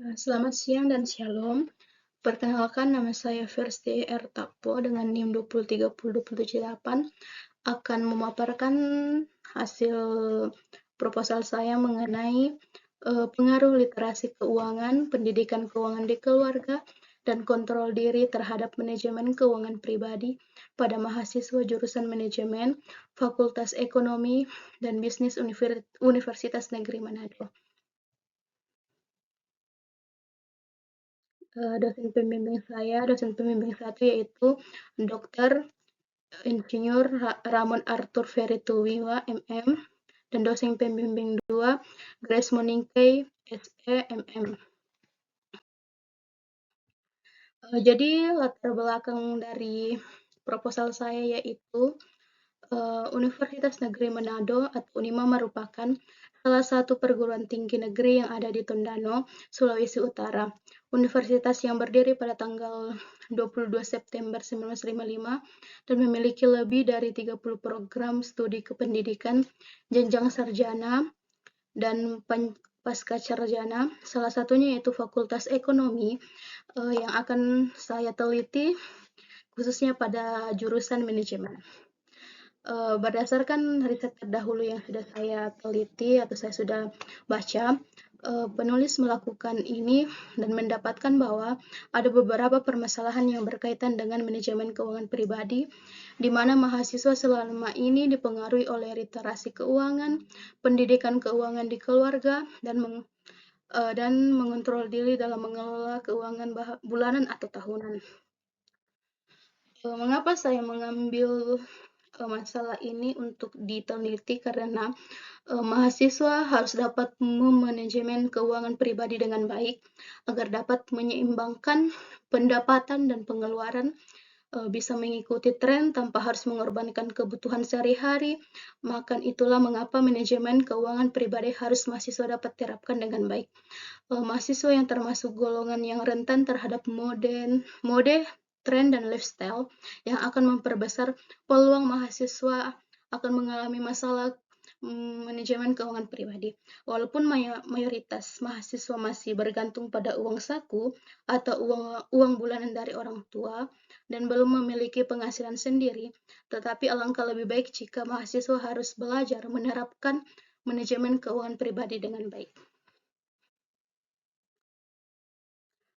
Selamat siang dan shalom. Perkenalkan, nama saya Firsti R. Tapo dengan NIM 2030278 akan memaparkan hasil proposal saya mengenai pengaruh literasi keuangan, pendidikan keuangan di keluarga, dan kontrol diri terhadap manajemen keuangan pribadi pada mahasiswa jurusan manajemen, Fakultas Ekonomi dan Bisnis Universitas Negeri Manado. Dosen pembimbing satu yaitu Dr. Insinyur Ramon Arthur Ferituwiwa, MM, dan dosen pembimbing 2 Grace Moningkay, SE, MM. Jadi latar belakang dari proposal saya yaitu Universitas Negeri Manado atau UNIMA merupakan salah satu perguruan tinggi negeri yang ada di Tondano, Sulawesi Utara. Universitas yang berdiri pada tanggal 22 September 1955 dan memiliki lebih dari 30 program studi kependidikan, jenjang sarjana, dan pasca sarjana. Salah satunya yaitu Fakultas Ekonomi yang akan saya teliti khususnya pada jurusan manajemen. Berdasarkan riset terdahulu yang sudah saya teliti atau saya sudah baca, penulis melakukan ini dan mendapatkan bahwa ada beberapa permasalahan yang berkaitan dengan manajemen keuangan pribadi, di mana mahasiswa selama ini dipengaruhi oleh literasi keuangan, pendidikan keuangan di keluarga, dan mengontrol diri dalam mengelola keuangan bulanan atau tahunan. Mengapa saya mengambil masalah ini untuk diteliti? Karena mahasiswa harus dapat memanajemen keuangan pribadi dengan baik agar dapat menyeimbangkan pendapatan dan pengeluaran, bisa mengikuti tren tanpa harus mengorbankan kebutuhan sehari-hari. Maka itulah mengapa manajemen keuangan pribadi harus mahasiswa dapat terapkan dengan baik. Mahasiswa yang termasuk golongan yang rentan terhadap mode, tren, dan lifestyle yang akan memperbesar peluang mahasiswa akan mengalami masalah manajemen keuangan pribadi. Walaupun mayoritas mahasiswa masih bergantung pada uang saku atau uang bulanan dari orang tua dan belum memiliki penghasilan sendiri, tetapi alangkah lebih baik jika mahasiswa harus belajar menerapkan manajemen keuangan pribadi dengan baik.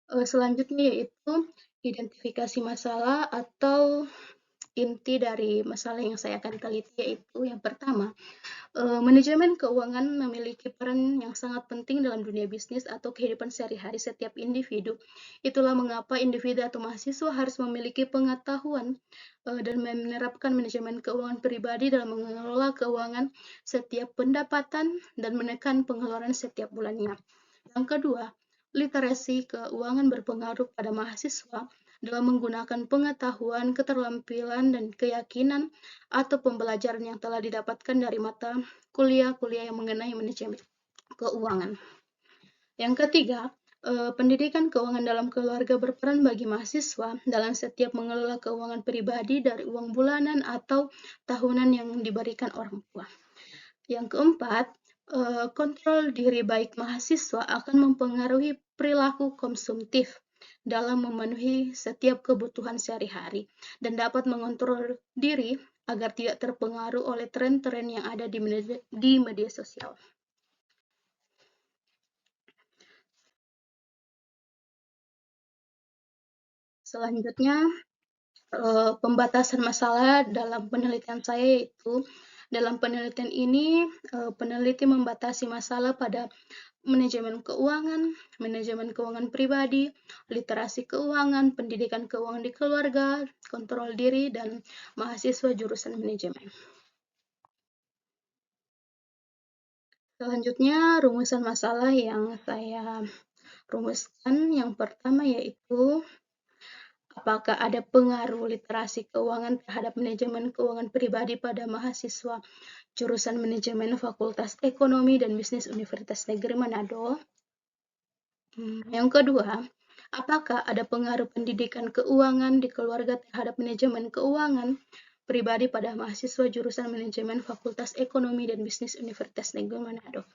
Selanjutnya yaitu identifikasi masalah atau inti dari masalah yang saya akan teliti, yaitu yang pertama, manajemen keuangan memiliki peran yang sangat penting dalam dunia bisnis atau kehidupan sehari-hari setiap individu. Itulah mengapa individu atau mahasiswa harus memiliki pengetahuan dan menerapkan manajemen keuangan pribadi dalam mengelola keuangan setiap pendapatan dan menekan pengeluaran setiap bulannya. Yang kedua, literasi keuangan berpengaruh pada mahasiswa dalam menggunakan pengetahuan, keterampilan, dan keyakinan atau pembelajaran yang telah didapatkan dari mata kuliah-kuliah yang mengenai manajemen keuangan. Yang ketiga, pendidikan keuangan dalam keluarga berperan bagi mahasiswa dalam setiap mengelola keuangan pribadi dari uang bulanan atau tahunan yang diberikan orang tua. Yang keempat, kontrol diri baik mahasiswa akan mempengaruhi perilaku konsumtif dalam memenuhi setiap kebutuhan sehari-hari dan dapat mengontrol diri agar tidak terpengaruh oleh tren-tren yang ada di media sosial. Selanjutnya, pembatasan masalah dalam penelitian saya, yaitu dalam penelitian ini peneliti membatasi masalah pada manajemen keuangan pribadi, literasi keuangan, pendidikan keuangan di keluarga, kontrol diri, dan mahasiswa jurusan manajemen. Selanjutnya, rumusan masalah yang saya rumuskan yang pertama yaitu apakah ada pengaruh literasi keuangan terhadap manajemen keuangan pribadi pada mahasiswa jurusan manajemen Fakultas Ekonomi dan Bisnis Universitas Negeri Manado? Yang kedua, apakah ada pengaruh pendidikan keuangan di keluarga terhadap manajemen keuangan pribadi pada mahasiswa jurusan manajemen Fakultas Ekonomi dan Bisnis Universitas Negeri Manado?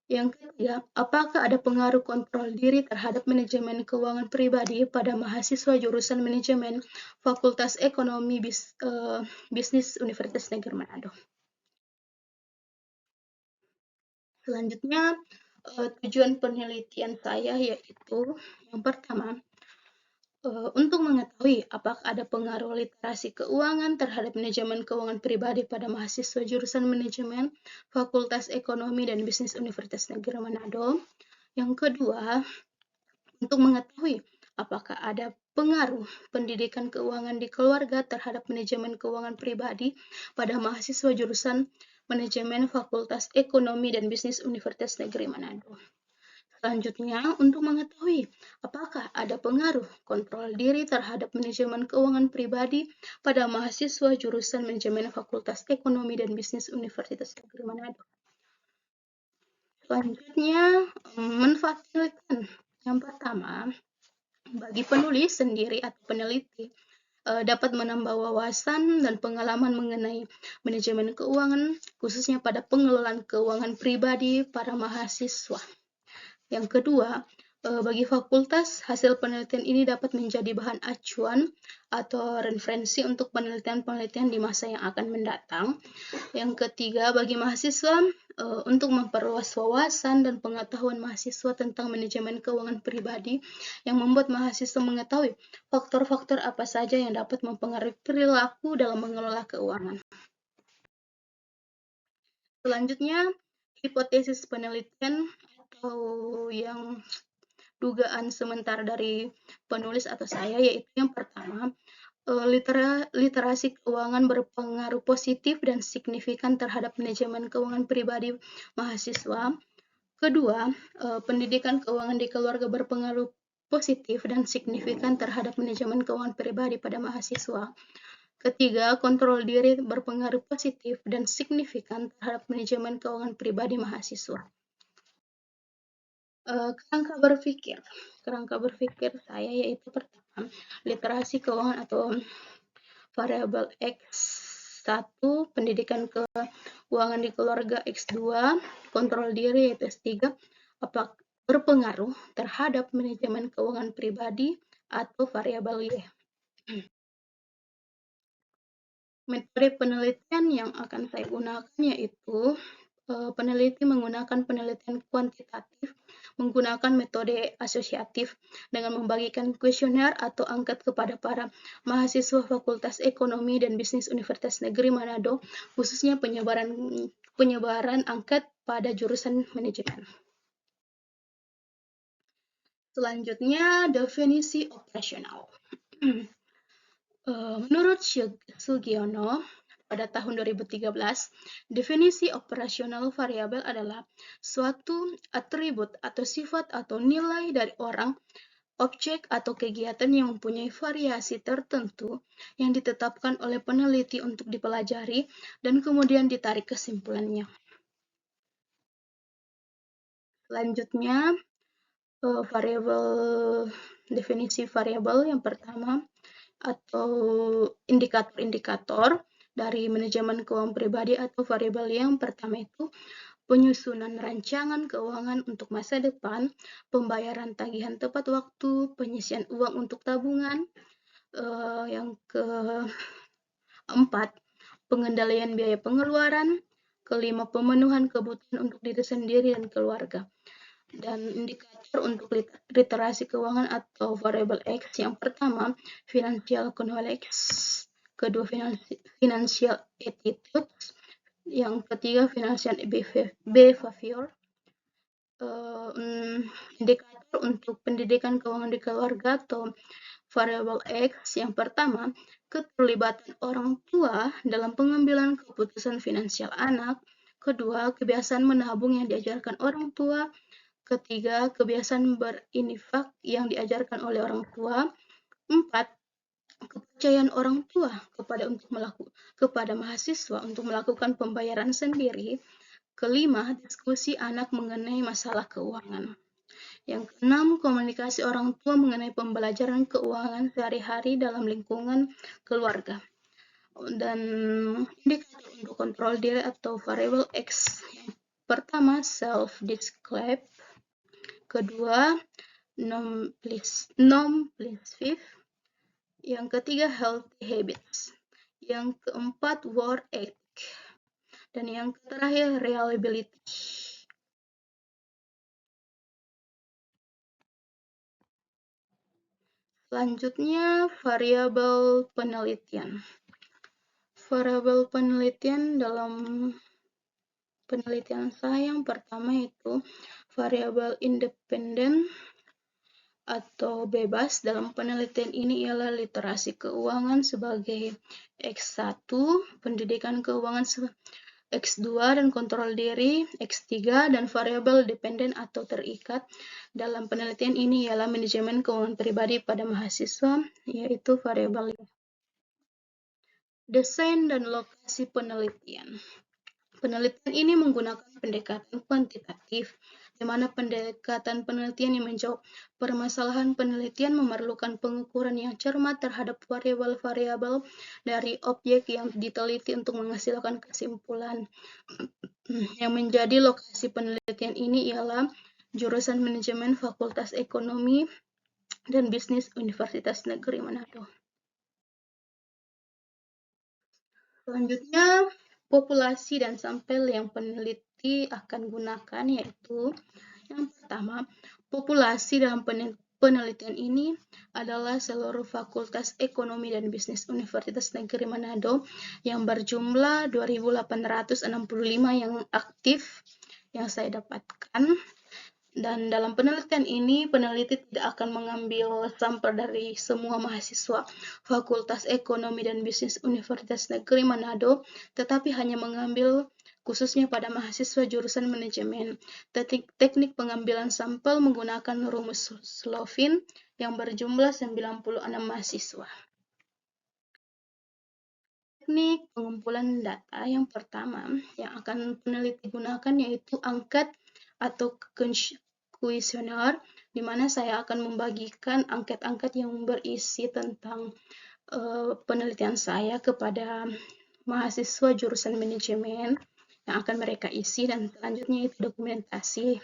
Yang ketiga, apakah ada pengaruh kontrol diri terhadap manajemen keuangan pribadi pada mahasiswa jurusan manajemen Fakultas Ekonomi Bisnis Universitas Negeri Manado? Selanjutnya, tujuan penelitian saya yaitu yang pertama, untuk mengetahui apakah ada pengaruh literasi keuangan terhadap manajemen keuangan pribadi pada mahasiswa jurusan manajemen Fakultas Ekonomi dan Bisnis Universitas Negeri Manado. Yang kedua, untuk mengetahui apakah ada pengaruh pendidikan keuangan di keluarga terhadap manajemen keuangan pribadi pada mahasiswa jurusan manajemen Fakultas Ekonomi dan Bisnis Universitas Negeri Manado. Selanjutnya, untuk mengetahui apakah ada pengaruh kontrol diri terhadap manajemen keuangan pribadi pada mahasiswa jurusan manajemen Fakultas Ekonomi dan Bisnis Universitas Negeri Manado. Selanjutnya, manfaat penelitian. Yang pertama, bagi penulis sendiri atau peneliti, dapat menambah wawasan dan pengalaman mengenai manajemen keuangan, khususnya pada pengelolaan keuangan pribadi para mahasiswa. Yang kedua, bagi fakultas, hasil penelitian ini dapat menjadi bahan acuan atau referensi untuk penelitian-penelitian di masa yang akan mendatang. Yang ketiga, bagi mahasiswa, untuk memperluas wawasan dan pengetahuan mahasiswa tentang manajemen keuangan pribadi yang membuat mahasiswa mengetahui faktor-faktor apa saja yang dapat mempengaruhi perilaku dalam mengelola keuangan. Selanjutnya, hipotesis penelitian atau yang dugaan sementara dari penulis atau saya, yaitu yang pertama, literasi keuangan berpengaruh positif dan signifikan terhadap manajemen keuangan pribadi mahasiswa. Kedua, pendidikan keuangan di keluarga berpengaruh positif dan signifikan terhadap manajemen keuangan pribadi pada mahasiswa. Ketiga, kontrol diri berpengaruh positif dan signifikan terhadap manajemen keuangan pribadi mahasiswa. Kerangka berpikir saya yaitu pertama, literasi keuangan atau variabel X1, pendidikan keuangan di keluarga X2, kontrol diri yaitu S3, apakah berpengaruh terhadap manajemen keuangan pribadi atau variabel Y. Metode penelitian yang akan saya gunakan yaitu peneliti menggunakan penelitian kuantitatif, menggunakan metode asosiatif dengan membagikan kuesioner atau angket kepada para mahasiswa Fakultas Ekonomi dan Bisnis Universitas Negeri Manado, khususnya penyebaran angket pada jurusan manajemen. Selanjutnya, definisi operasional. Menurut Sugiono, pada tahun 2013, definisi operasional variabel adalah suatu atribut atau sifat atau nilai dari orang, objek atau kegiatan yang mempunyai variasi tertentu yang ditetapkan oleh peneliti untuk dipelajari dan kemudian ditarik kesimpulannya. Selanjutnya, definisi variabel yang pertama atau indikator-indikator dari manajemen keuangan pribadi atau variabel yang pertama itu penyusunan rancangan keuangan untuk masa depan, pembayaran tagihan tepat waktu, penyisian uang untuk tabungan. Yang keempat, pengendalian biaya pengeluaran. Kelima, pemenuhan kebutuhan untuk diri sendiri dan keluarga. Dan indikator untuk literasi keuangan atau variabel X yang pertama, financial knowledge, kedua financial attitude, yang ketiga financial behavior. Indikator untuk pendidikan keuangan di keluarga atau variabel X yang pertama, keterlibatan orang tua dalam pengambilan keputusan finansial anak. Kedua, kebiasaan menabung yang diajarkan orang tua. Ketiga, kebiasaan berinfak yang diajarkan oleh orang tua. Empat, kepercayaan orang tua kepada mahasiswa untuk melakukan pembayaran sendiri. Kelima, diskusi anak mengenai masalah keuangan. Yang keenam, komunikasi orang tua mengenai pembelajaran keuangan sehari-hari dalam lingkungan keluarga. Dan indikator untuk kontrol diri atau variabel X pertama self-describe, kedua non-pleasive, yang ketiga healthy habits, yang keempat work ethic, dan yang terakhir reliability. Selanjutnya, variabel penelitian. Variabel penelitian dalam penelitian saya yang pertama itu variabel independen atau bebas. Dalam penelitian ini ialah literasi keuangan sebagai X1, pendidikan keuangan X2, dan kontrol diri X3, dan variabel dependen atau terikat dalam penelitian ini ialah manajemen keuangan pribadi pada mahasiswa, yaitu variabel desain dan lokasi penelitian. Penelitian ini menggunakan pendekatan kuantitatif, di mana pendekatan penelitian yang menjawab permasalahan penelitian memerlukan pengukuran yang cermat terhadap variabel-variabel dari objek yang diteliti untuk menghasilkan kesimpulan. Yang menjadi lokasi penelitian ini ialah jurusan manajemen Fakultas Ekonomi dan Bisnis Universitas Negeri Manado. Selanjutnya, populasi dan sampel yang peneliti akan gunakan, yaitu yang pertama, populasi dalam penelitian ini adalah seluruh Fakultas Ekonomi dan Bisnis Universitas Negeri Manado yang berjumlah 2.865 yang aktif yang saya dapatkan. Dan dalam penelitian ini, peneliti tidak akan mengambil sampel dari semua mahasiswa Fakultas Ekonomi dan Bisnis Universitas Negeri Manado, tetapi hanya mengambil khususnya pada mahasiswa jurusan manajemen. Teknik pengambilan sampel menggunakan rumus Slovin yang berjumlah 96 mahasiswa. Teknik pengumpulan data yang pertama yang akan peneliti gunakan yaitu angket atau kuesioner, di mana saya akan membagikan angket-angket yang berisi tentang penelitian saya kepada mahasiswa jurusan manajemen yang akan mereka isi, dan selanjutnya itu dokumentasi.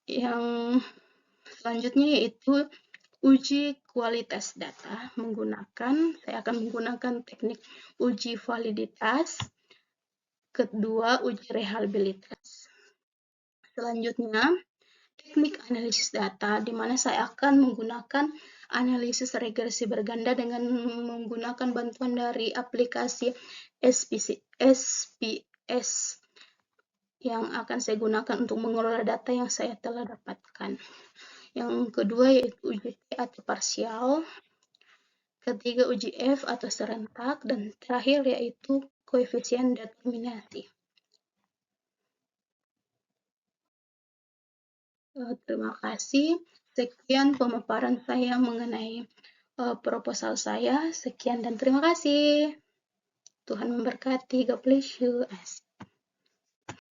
Yang selanjutnya yaitu uji kualitas data saya akan menggunakan teknik uji validitas, kedua uji reliabilitas. Selanjutnya, teknik analisis data, di mana saya akan menggunakan analisis regresi berganda dengan menggunakan bantuan dari aplikasi SPS yang akan saya gunakan untuk mengelola data yang saya telah dapatkan. Yang kedua yaitu uji T atau parsial, ketiga uji F atau serentak, dan terakhir yaitu koefisien determinasi. Terima kasih. Sekian pemaparan saya mengenai proposal saya. Sekian dan terima kasih. Tuhan memberkati. God bless you.